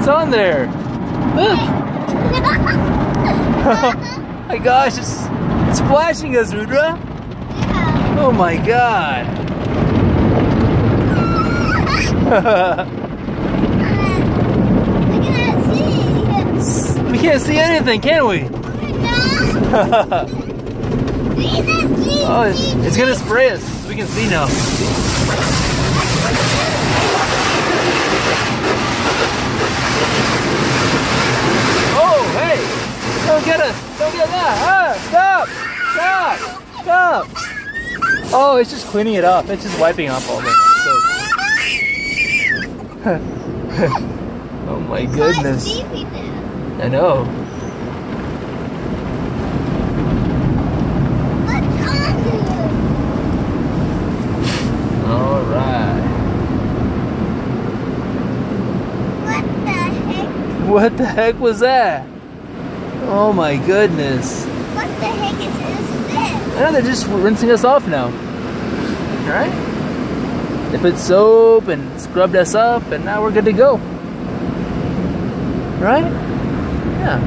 What's on there? Look. Oh my gosh, it's splashing us, Rudra. Oh my god. We can't see anything, can we? Oh, it's gonna spray us. We can see now. Oh, hey! Don't get us! Don't get that! Ah! Stop! Stop! Stop! Oh, it's just cleaning it up. It's just wiping off all the soap. Oh my goodness. I know. All right. What the heck was that? Oh my goodness. What the heck is this? I know, they're just rinsing us off now. Alright? They put soap and scrubbed us up and now we're good to go. Right? Yeah.